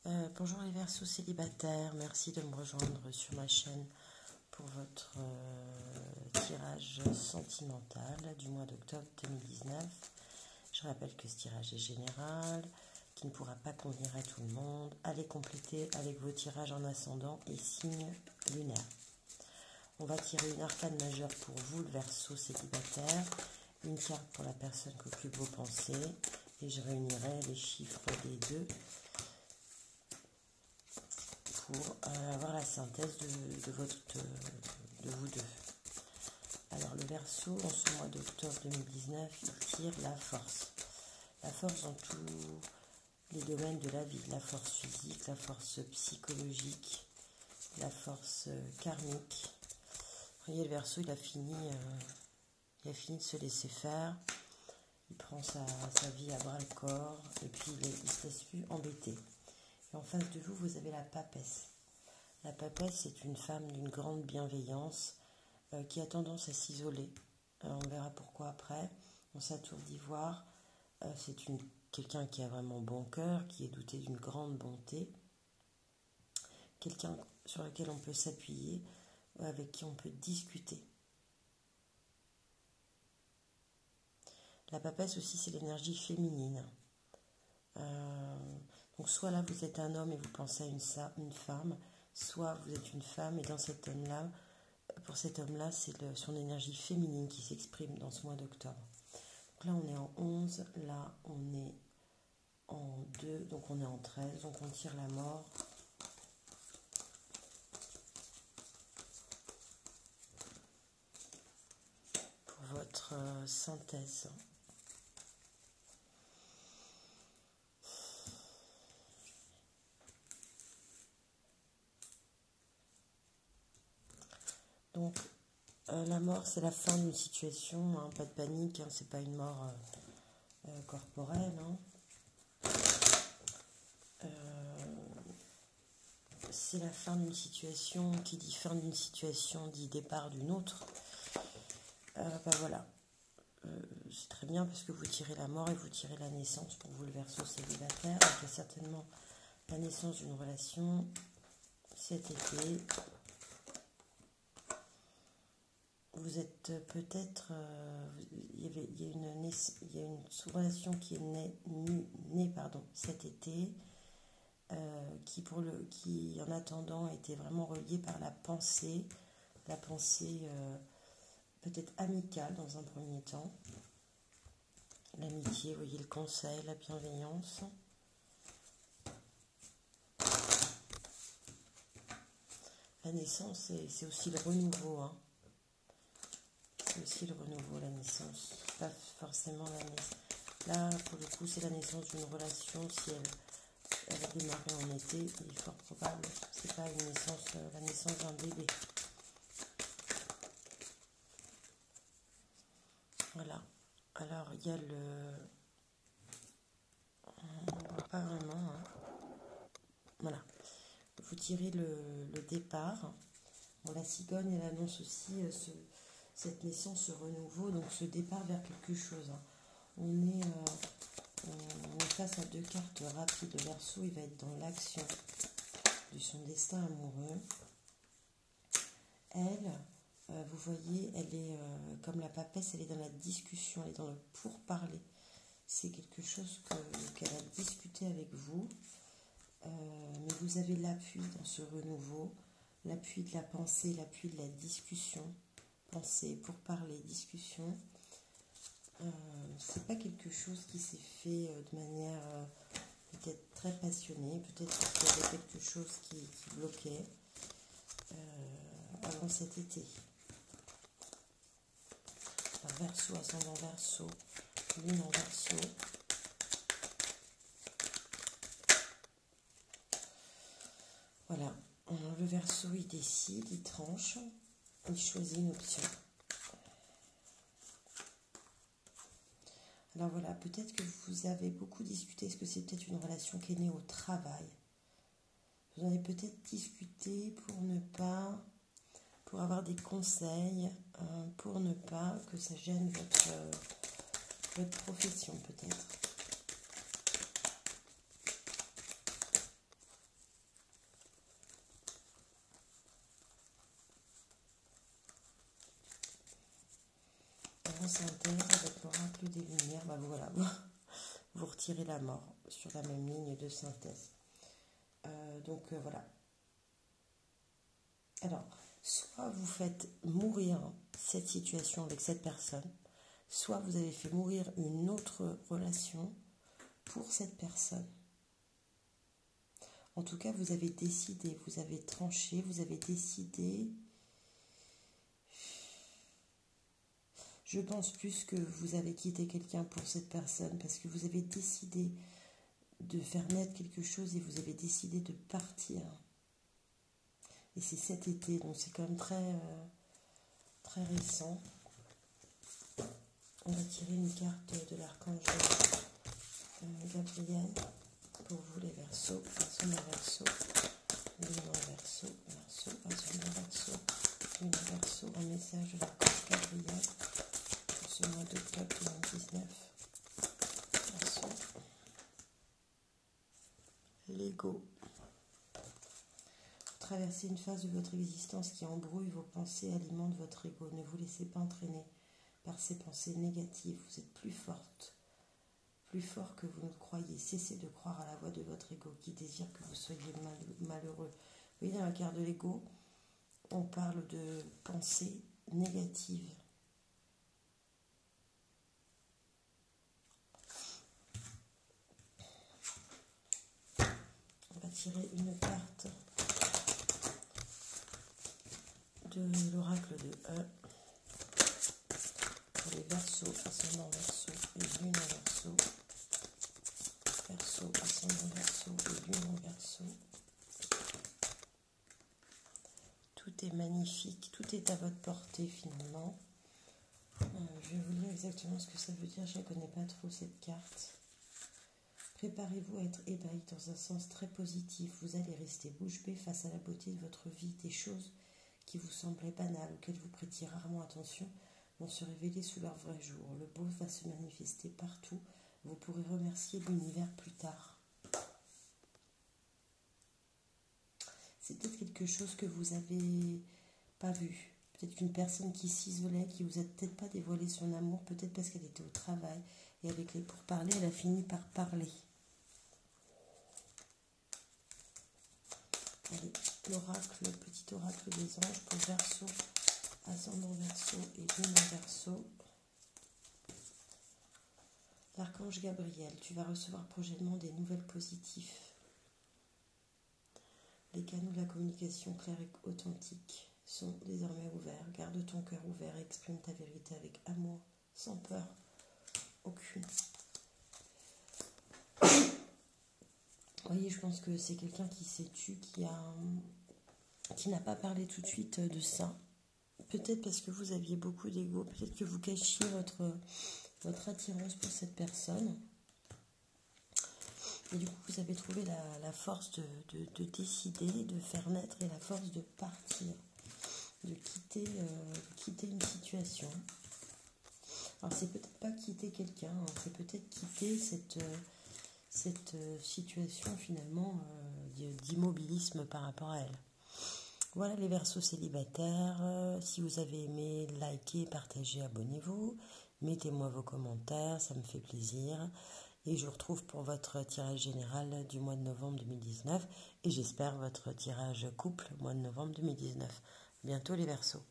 Bonjour les Verseaux célibataires, merci de me rejoindre sur ma chaîne pour votre tirage sentimental du mois d'octobre 2019. Je rappelle que ce tirage est général, qui ne pourra pas convenir à tout le monde. Allez compléter avec vos tirages en ascendant et signe lunaire. On va tirer une arcane majeure pour vous, le Verseau célibataire, une carte pour la personne qui occupe vos pensées, et je réunirai les chiffres des deux pour avoir la synthèse de vous deux. Alors le Verseau, en ce mois d'octobre 2019, il tire la force. La force dans tous les domaines de la vie. La force physique, la force psychologique, la force karmique. Vous voyez, le Verseau, il a fini de se laisser faire. Il prend sa vie à bras le corps et puis il ne se laisse plus embêter. Et en face de vous, vous avez la Papesse. La Papesse, c'est une femme d'une grande bienveillance qui a tendance à s'isoler. On verra pourquoi après. Dans sa tour d'ivoire, c'est quelqu'un qui a vraiment bon cœur, qui est doté d'une grande bonté. Quelqu'un sur lequel on peut s'appuyer, avec qui on peut discuter. La Papesse aussi, c'est l'énergie féminine. Donc soit là vous êtes un homme et vous pensez à une femme, soit vous êtes une femme et dans cet homme-là, pour cet homme-là, c'est son énergie féminine qui s'exprime dans ce mois d'octobre. Donc là on est en 11, là on est en 2, donc on est en 13, donc on tire la mort. Pour votre synthèse. Donc, la mort, c'est la fin d'une situation, hein, pas de panique, hein, c'est pas une mort corporelle. Hein. C'est la fin d'une situation, qui dit fin d'une situation, dit départ d'une autre. Voilà, c'est très bien parce que vous tirez la mort et vous tirez la naissance pour vous, le Verseau célibataire. Donc, il y a certainement la naissance d'une relation cet été. Vous êtes peut-être, il y a une relation qui est née cet été, qui en attendant était vraiment reliée par la pensée peut-être amicale dans un premier temps, l'amitié, vous voyez, le conseil, la bienveillance. La naissance, c'est aussi le renouveau, hein. C'est aussi le renouveau, la naissance. Pas forcément la naissance. Là, pour le coup, c'est la naissance d'une relation. Si elle a démarré en été, il est fort probable que ce n'est pas la naissance d'un bébé. Voilà. Alors, il y a on ne voit pas vraiment. Hein. Voilà. Vous tirez le départ. Bon, la cigogne, elle annonce aussi cette naissance, ce renouveau, donc ce départ vers quelque chose. Hein. On est face à deux cartes rapides. Le Verseau, il va être dans l'action de son destin amoureux. Elle, vous voyez, elle est comme la Papesse, elle est dans la discussion, elle est dans le pourparler. C'est quelque chose qu'elle a discuté avec vous, mais vous avez l'appui dans ce renouveau, l'appui de la pensée, l'appui de la discussion. Pensée, pourparler, discussion. C'est pas quelque chose qui s'est fait de manière peut-être très passionnée, peut-être parce qu'il y avait quelque chose qui bloquait avant cet été. Alors, Verseau, ascendant Verseau, lune en Verseau. Voilà, le Verseau, il décide, il tranche, il choisit une option. Alors voilà, peut-être que vous avez beaucoup discuté, est-ce que c'est peut-être une relation qui est née au travail? Vous en avez peut-être discuté pour avoir des conseils, pour ne pas que ça gêne votre profession peut-être. synthèse avec l'oracle des Lumières, bah voilà, vous retirez la mort sur la même ligne de synthèse. Voilà. Alors, soit vous faites mourir cette situation avec cette personne, soit vous avez fait mourir une autre relation pour cette personne. En tout cas, vous avez décidé, vous avez tranché, vous avez décidé. Je pense plus que vous avez quitté quelqu'un pour cette personne parce que vous avez décidé de faire naître quelque chose et vous avez décidé de partir. Et c'est cet été, donc c'est quand même très récent. On va tirer une carte de l'archange Gabriel pour vous les Verseaux, ascendant Verseau, lune en Verseau, ascendant Verseau, lune en Verseau, un message de l'archange Gabriel pour ce mois d'octobre 2019. Verseau, l'ego. Traversez une phase de votre existence qui embrouille vos pensées, alimente votre ego. Ne vous laissez pas entraîner par ces pensées négatives. Vous êtes plus forte, plus fort que vous ne le croyez. Cessez de croire à la voix de votre ego qui désire que vous soyez malheureux. Vous voyez, dans la carte de l'ego, on parle de pensées négatives. On va tirer une carte de l'oracle de E pour les Verseaux, ascendant Verseau et lune en Verseau. Verseau, ascendant Verseau et lune en Verseau. Tout est magnifique, tout est à votre portée finalement. Je vais vous lire exactement ce que ça veut dire, je ne connais pas trop cette carte. Préparez-vous à être ébahi dans un sens très positif. Vous allez rester bouche bée face à la beauté de votre vie. Des choses qui vous semblaient banales, auxquelles vous prêtiez rarement attention, vont se révéler sous leur vrai jour. Le beau va se manifester partout. Vous pourrez remercier l'univers plus tard. C'est peut-être quelque chose que vous n'avez pas vu. Peut-être qu'une personne qui s'isolait, qui vous a peut-être pas dévoilé son amour, peut-être parce qu'elle était au travail, et avec les pourparlers, elle a fini par parler. Allez, l'oracle, le petit oracle des anges pour Verseau, ascendant Verseau et lune en Verseau. L'archange Gabriel, tu vas recevoir prochainement des nouvelles positives. Les canaux de la communication claire et authentique sont désormais ouverts. Garde ton cœur ouvert et exprime ta vérité avec amour, sans peur aucune. Vous voyez, je pense que c'est quelqu'un qui s'est tu, qui n'a pas parlé tout de suite de ça. Peut-être parce que vous aviez beaucoup d'ego, peut-être que vous cachiez votre attirance pour cette personne. Et du coup, vous avez trouvé la force de décider, de faire naître et la force de partir, de quitter une situation. Alors, c'est peut-être pas quitter quelqu'un, hein, c'est peut-être quitter cette situation finalement d'immobilisme par rapport à elle. Voilà les Verseaux célibataires. Si vous avez aimé, likez, partagez, abonnez-vous. Mettez-moi vos commentaires, ça me fait plaisir. Et je vous retrouve pour votre tirage général du mois de novembre 2019. Et j'espère votre tirage couple mois de novembre 2019. Bientôt les Verseaux.